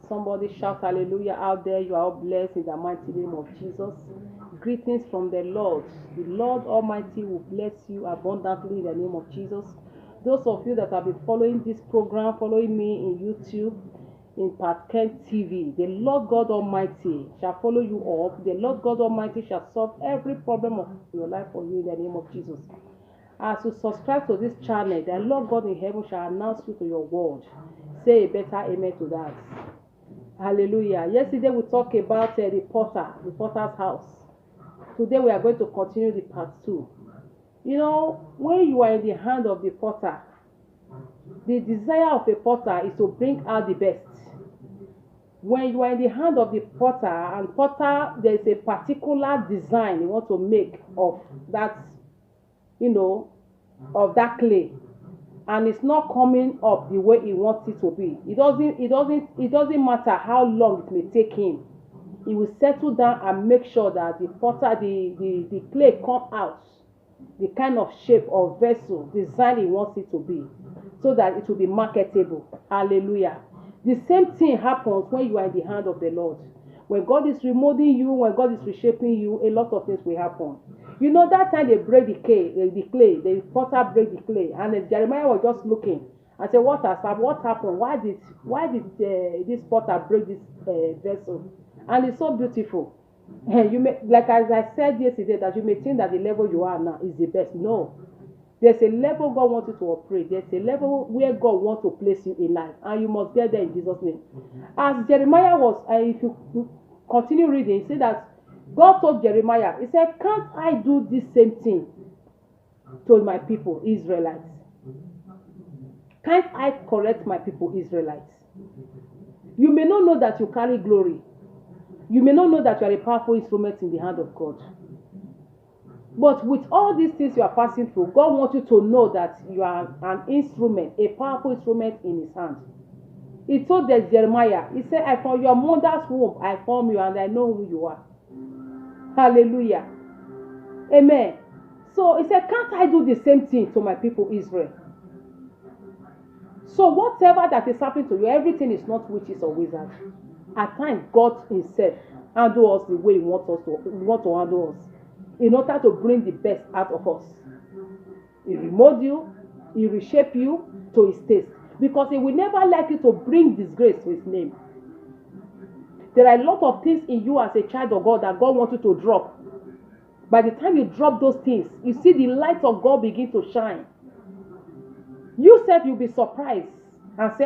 Somebody shout hallelujah out there. You are all blessed in the mighty name of Jesus. Greetings from the Lord. The Lord Almighty will bless you abundantly in the name of Jesus. Those of you that have been following this program, following me in YouTube, in Patken TV, the Lord God Almighty shall follow you up. The Lord God Almighty shall solve every problem of your life for you in the name of Jesus. As you subscribe to this channel, the Lord God in heaven shall announce you to your world. Say a better amen to that. Hallelujah. Yesterday we talked about the potter's house. Today we are going to continue the part 2. You know, when you are in the hand of the potter, the desire of a potter is to bring out the best. When you are in the hand of the potter, and potter, there is a particular design you want to make of that, of that clay, and it's not coming up the way he wants it to be. It doesn't matter how long it may take him. He will settle down and make sure that the potter, the clay come out the kind of shape or vessel design he wants it to be, so that it will be marketable. Hallelujah. The same thing happens when you are in the hand of the Lord. When God is remolding you, when God is reshaping you, a lot of things will happen. You know, that time they break the clay, the potter break the clay, and Jeremiah was just looking and said, what happened? Why did this potter break this vessel? And it's so beautiful. You may, like as I said yesterday, that you may think that the level you are now is the best. No. There's a level God wants you to operate. There's a level where God wants to place you in life, and you must get there in Jesus' name. As Jeremiah was, if you continue reading, you see that God told Jeremiah, he said, can't I do this same thing to my people, Israelites? Can't I correct my people, Israelites? You may not know that you carry glory. You may not know that you are a powerful instrument in the hand of God. But with all these things you are passing through, God wants you to know that you are an instrument, a powerful instrument in his hand. He told Jeremiah, he said, from your mother's womb I formed you, and I know who you are. Hallelujah. Amen. So he said, can't I do the same thing to my people Israel? So whatever that is happening to you, everything is not witches or wizards. At times, God himself handle us the way he wants to handle us, in order to bring the best out of us. He remold you, he reshape you to his taste, because he will never like you to bring disgrace to his name. There are a lot of things in you as a child of God that God wants you to drop. By the time you drop those things, you see the light of God begin to shine. You said you'll be surprised and say,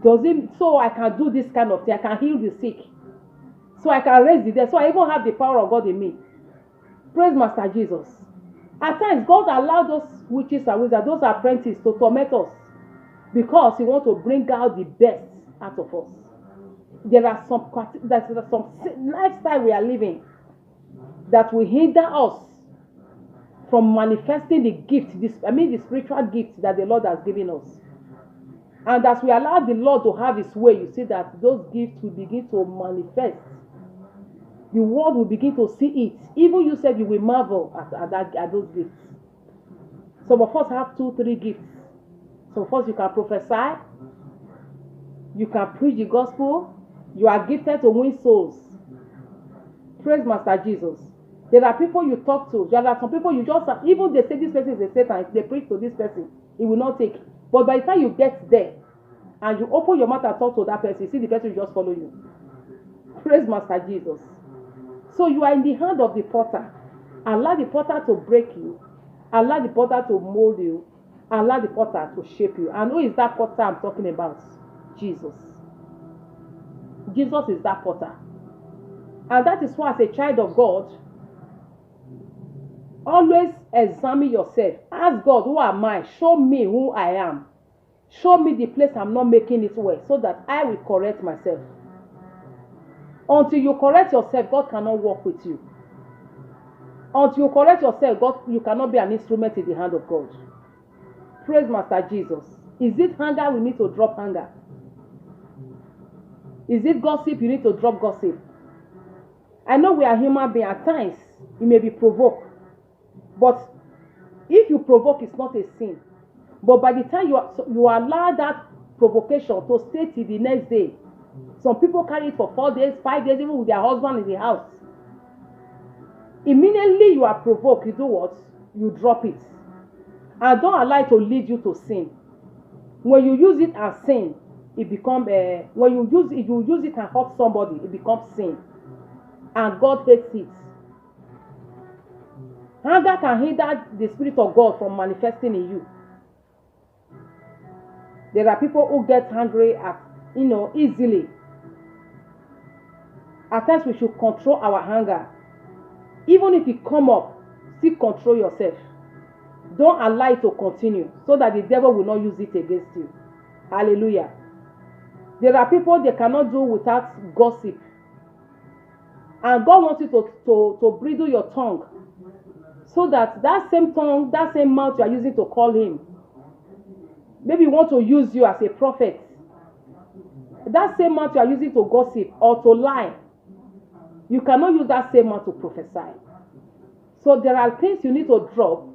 does it, so I can do this kind of thing? I can heal the sick, so I can raise the dead, so I even have the power of God in me. Praise Master Jesus. At times, God allowed those witches and wizards, those apprentices, to torment us, because he wants to bring out the best out of us. There are some lifestyle we are living that will hinder us from manifesting the gift, the spiritual gift that the Lord has given us. And as we allow the Lord to have his way, you see that those gifts will begin to manifest. The world will begin to see it. Even you said you will marvel at those gifts. Some of us have 2, 3 gifts. Some of us, you can prophesy. You can preach the gospel. You are gifted to win souls. Praise Master Jesus. There are people you talk to. There are some people you just, even they say this person is a Satan, they preach to this person, it will not take. But by the time you get there and you open your mouth and talk to that person, you see the person will just follow you. Praise Master Jesus. So you are in the hand of the potter. Allow the potter to break you. Allow the potter to mold you. Allow the potter to shape you. And who is that potter I'm talking about? Jesus. Jesus is that potter. And that is why, as a child of God, always examine yourself. Ask God, who am I? Show me who I am. Show me the place I'm not making it well, so that I will correct myself. Until you correct yourself, God cannot work with you. Until you correct yourself, you cannot be an instrument in the hand of God. Praise Master Jesus. Is it anger? We need to drop anger. Is it gossip? You need to drop gossip. I know we are human beings. At times, you may be provoked. But if you provoke, it's not a sin. But by the time you allow that provocation to stay till the next day, Some people carry it for 4 days, 5 days, even with their husband in the house. Immediately you are provoked, you do what? You drop it. And don't allow it to lead you to sin. When you use it as sin, it becomes when you use it and hurt somebody, it becomes sin. And God hates it. Anger can hinder the Spirit of God from manifesting in you. There are people who get angry easily. At times we should control our anger. Even if it come up, still control yourself. Don't allow it to continue so that the devil will not use it against you. Hallelujah. There are people they cannot do without gossip. And God wants you to bridle your tongue so that same tongue, that same mouth you are using to call him. Maybe he wants to use you as a prophet. That same mouth you are using to gossip or to lie, you cannot use that same mouth to prophesy. So there are things you need to drop,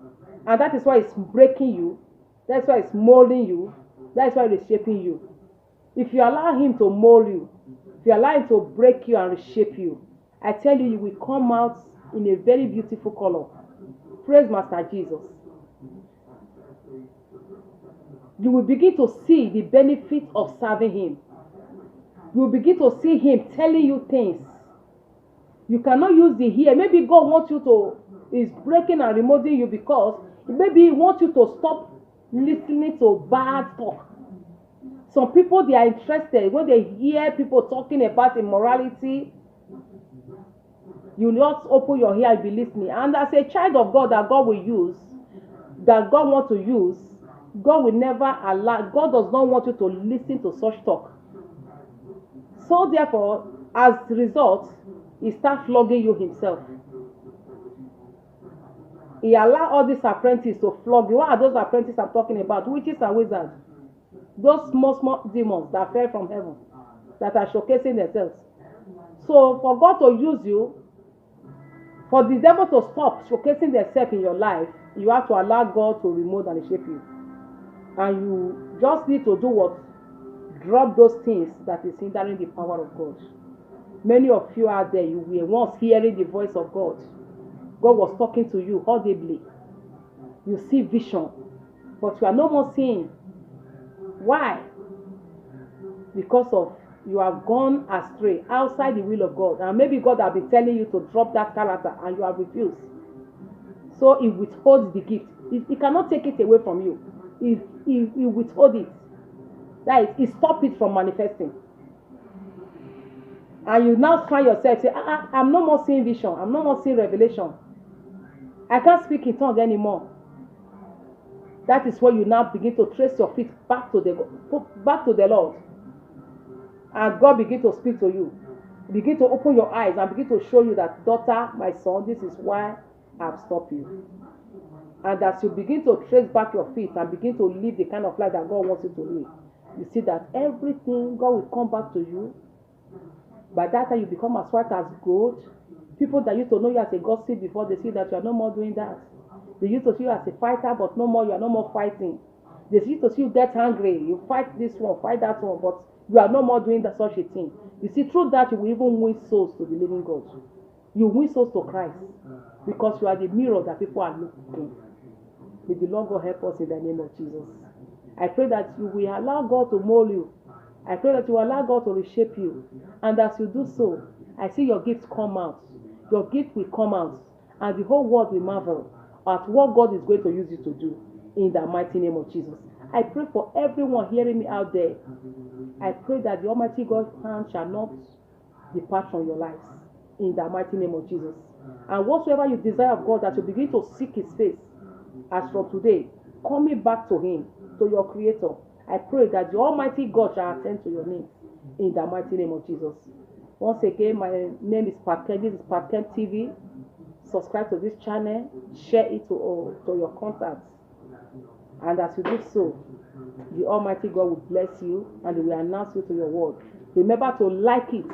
and that is why it's breaking you. That's why it's molding you. That's why it's reshaping you. If you allow him to mold you, if you allow him to break you and reshape you, I tell you, you will come out in a very beautiful color. Praise Master Jesus. You will begin to see the benefit of serving him. You will begin to see him telling you things. You cannot use the ear. Maybe God wants you to, is breaking and removing you because maybe he wants you to stop listening to bad talk. Some people, they are interested when they hear people talking about immorality. You just open your ear and be listening. And as a child of God that God will use, that God wants to use, God will never allow, God does not want you to listen to such talk. So therefore, as a result, he starts flogging you himself. He allowed all these apprentices to flog you. What are those apprentices I'm talking about? Witches and wizards. Those small demons that fell from heaven, that are showcasing themselves. So for God to use you, for the devil to stop showcasing themselves in your life, you have to allow God to remove and shape you. And you just need to do what? Drop those things that is hindering the power of God. Many of you out there, you were once hearing the voice of God. God was talking to you audibly. You see vision, but you are no more seeing. Why? Because of you have gone astray outside the will of God. And maybe God has been telling you to drop that character and you have refused. So he withholds the gift. He cannot take it away from you. He withholds it. That is, he stops it from manifesting. And you now find yourself say, I'm no more seeing vision. I'm no more seeing revelation. I can't speak in tongues anymore. That is when you now begin to trace your feet back to the Lord. And God begin to speak to you. Begin to open your eyes and begin to show you that, daughter, my son, this is why I've stopped you. And as you begin to trace back your feet and begin to live the kind of life that God wants you to live, you see that everything, God will come back to you. By that time, you become as white as gold. People that used to know you as a gossip before, they see that you are no more doing that. They used to see you as a fighter, but no more, you are no more fighting. They used to see you get angry. You fight this one, fight that one, but you are no more doing that such a thing. You see, through that, you will even win souls to the living God. You win souls to Christ because you are the mirror that people are looking. May the Lord God help us in the name of Jesus. I pray that you will allow God to mold you. I pray that you will allow God to reshape you. And as you do so, I see your gifts come out. Your gift will come out. And the whole world will marvel at what God is going to use you to do in the mighty name of Jesus. I pray for everyone hearing me out there. I pray that the Almighty God's hand shall not depart from your lives in the mighty name of Jesus. And whatsoever you desire of God, that you begin to seek his face as from today, coming back to him, to your Creator. I pray that the Almighty God shall attend to your needs in the mighty name of Jesus. Once again, my name is Paken. This is Paken TV. Subscribe to this channel. Share it to your contacts. And as you do so, the Almighty God will bless you and he will announce you to your world. Remember to like it.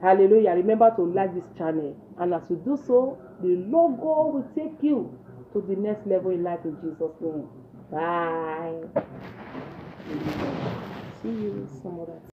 Hallelujah. Remember to like this channel. And as you do so, the logo will take you to the next level in life in Jesus' name. Bye. See you some other time.